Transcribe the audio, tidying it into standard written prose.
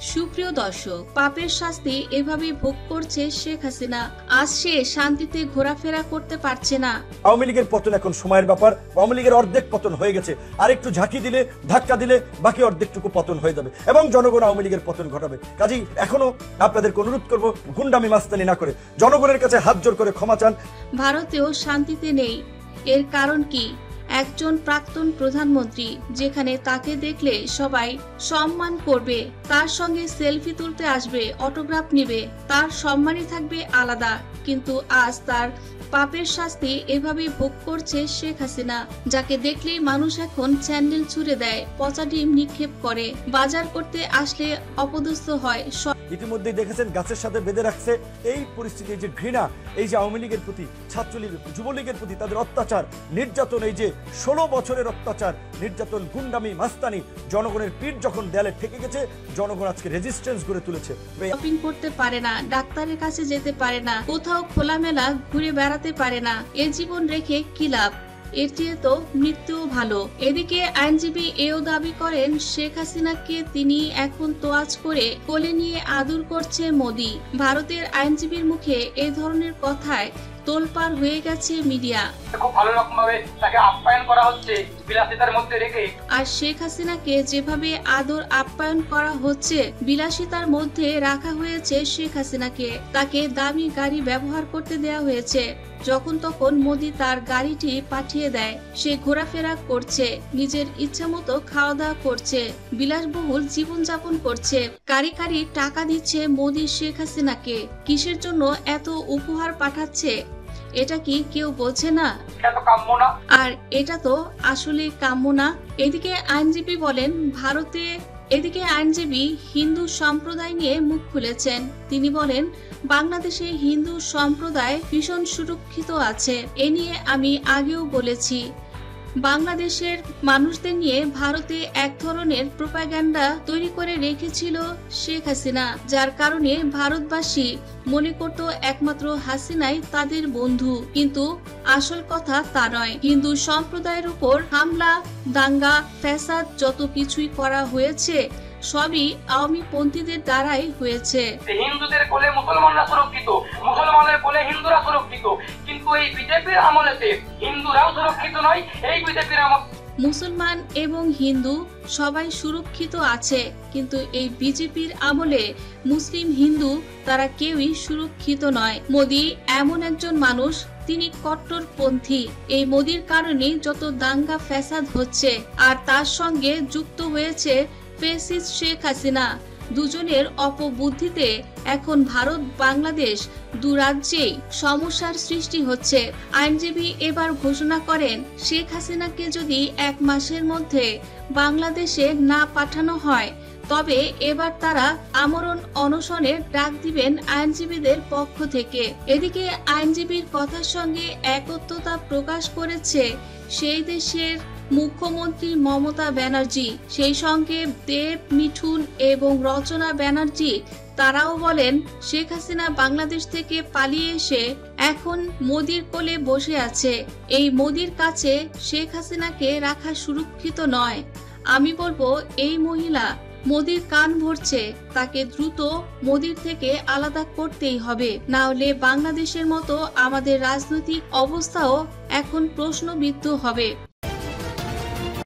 সুপ্রিয় দর্শক, পাপের শাস্তি এভাবে ভোগ করছে শেখ হাসিনা। আজ সে শান্তিতে ঘোরাফেরা করতে পারছে না। আওয়ামী লীগের পতন এখন সময়ের ব্যাপার। আওয়ামী লীগের অর্ধেক পতন হয়ে গেছে, আর একটু ঝাঁকি দিলে, ধাক্কা দিলে বাকি অর্ধেকটুকু পতন হয়ে যাবে এবং জনগণ আওয়ামী লীগের পতন ঘটাবে। কাজেই এখনো আপনাদেরকে অনুরোধ করবো, গুন্ডামি মাস্তানি না করে জনগণের কাছে হাত জোর করে ক্ষমা চান। ভারতেও শান্তিতে নেই। এর কারণ কি? একজন প্রাক্তন প্রধানমন্ত্রী, যেখানে তাকে দেখলে সবাই সম্মান করবে, তার সঙ্গে সেলফি তুলতে আসবে, অটোগ্রাফ নেবে, তার সম্মানই থাকবে আলাদা। কিন্তু আজ তার পাপের শাস্তি এভাবে ভোগ করছে শেখ হাসিনা, যাকে দেখলেই মানুষ এখন স্যান্ডেল ছুঁড়ে দেয়, পচা ডিম নিক্ষেপ করে, বাজার করতে আসলে অপদস্থ হয়। ইতিমধ্যে দেখেছেন গাছের সাথে বেঁধে রাখছে। এই পরিস্থিতি, যে ঘৃণা, এই যে আওয়ামী লীগের প্রতি, ছাত্রলীগ, যুবলীগের প্রতি তাদের অত্যাচার, নির্যাতন, এই যে 16 বছরের অত্যাচার, নির্যাতন, গুন্ডামি, মাস্তানি, জনগণের পিঠ যখন দেয়ালে ঠেকে গেছে, জনগণ আজকে রেজিস্ট্যান্স গড়ে তুলেছে। শপিং করতে পারে না, ডাক্তারের কাছে যেতে পারে না, কোথাও খোলামেলা ঘুরে বেড়াতে পারে না। এ জীবন রেখে কি লাভ? এর চেয়ে তো মৃত্যু ভালো। এদিকে আইনজীবী এও দাবি করেন, শেখ হাসিনাকে তিনি এখন তোয়াজ করে কোলে নিয়ে আদর করছে মোদি। ভারতের আইনজীবীর মুখে এ ধরনের কথায় তোলপাড় হয়ে গেছে মিডিয়া। খুব ভালো রকম ভাবে তাকে আপ্যায়ন করা হচ্ছে বিলাসিতার মধ্যে রেখে। আর শেখ হাসিনাকে যেভাবে আদর আপ্যায়ন করা হচ্ছে, বিলাসিতার মধ্যে রাখা হয়েছে শেখ হাসিনাকে। তাকে দামি গাড়ি ব্যবহার করতে দেওয়া হয়েছে, যখন তখন মোদি তার গাড়িটি পাঠিয়ে দেয়। সে ঘোরাফেরা করছে, নিজের ইচ্ছা মতো খাওয়া দাওয়া করছে, বিলাসবহুল জীবনযাপন করছে। কারি কারি টাকা দিচ্ছে মোদি শেখ হাসিনাকে। কিসের জন্য এত উপহার পাঠাচ্ছে? এটা কি কেউ বলছে না? আর এটা তো আসলে কাম্য না। এদিকে আইনজীবী বলেন, এদিকে আইনজীবী হিন্দু সম্প্রদায় নিয়ে মুখ খুলেছেন। তিনি বলেন, বাংলাদেশে হিন্দু সম্প্রদায় ভীষণ সুরক্ষিত আছে। এ নিয়ে আমি আগেও বলেছি। বাংলাদেশের মানুষদের নিয়ে ভারতে এক ধরনের প্রোপাগান্ডা তৈরি করে রেখেছিল শেখ হাসিনা, যার কারণে ভারতবাসী মনে করত একমাত্র হাসিনাই তাদের বন্ধু। কিন্তু আসল কথা তা নয়। হিন্দু সম্প্রদায়ের উপর হামলা, দাঙ্গা, ফ্যাসাদ যত কিছুই করা হয়েছে, সবই আওয়ামী পন্থীদের দ্বারাই হয়েছে। হিন্দুদের কোলে মুসলমানরা সুরক্ষিত, মুসলমানের কোলে হিন্দুরা সুরক্ষিত, কিন্তু এই বিজেপির আমলেতে হিন্দুরাও সুরক্ষিত নয়। এই বিজেপির আমল মুসলমান এবং হিন্দু সবাই সুরক্ষিত আছে, কিন্তু এই বিজেপির আমলে মুসলিম, হিন্দু তারা কেউই সুরক্ষিত নয়। মোদি এমন একজন মানুষ, তিনি কট্টরপন্থী। এই মোদির কারণে যত দাঙ্গা ফ্যাসাদ হচ্ছে, আর তার সঙ্গে যুক্ত হয়েছে ফ্যাসিস্ট শেখ হাসিনা। দুজনের অপবুদ্ধিতে এখন ভারত বাংলাদেশ দু রাজ্যেই সমস্যার সৃষ্টি হচ্ছে। আইনজীবী এবার ঘোষণা করেন, শেখ হাসিনাকে যদি 1 মাসের মধ্যে বাংলাদেশে না পাঠানো হয়, তবে এবার তারা আমরণ অনশনের ডাক দিবেন আইনজীবীদের পক্ষ থেকে। এদিকে আইনজীবীর কথার সঙ্গে একত্রতা প্রকাশ করেছে সেই দেশের মুখ্যমন্ত্রী মমতা ব্যানার্জি, সেই সঙ্গে দেব, মিঠুন এবং রচনা ব্যানার্জি। তারাও বলেন, শেখ হাসিনা বাংলাদেশ থেকে পালিয়ে এসে এখন মোদির কোলে বসে আছে। এই মোদির কাছে শেখ হাসিনাকে রাখা সুরক্ষিত নয়। আমি বলবো, এই মহিলা মোদির কান ভরছে, তাকে দ্রুত মোদির থেকে আলাদা করতেই হবে, না হলে বাংলাদেশের মতো আমাদের রাজনৈতিক অবস্থাও এখন প্রশ্নবিদ্ধ হবে।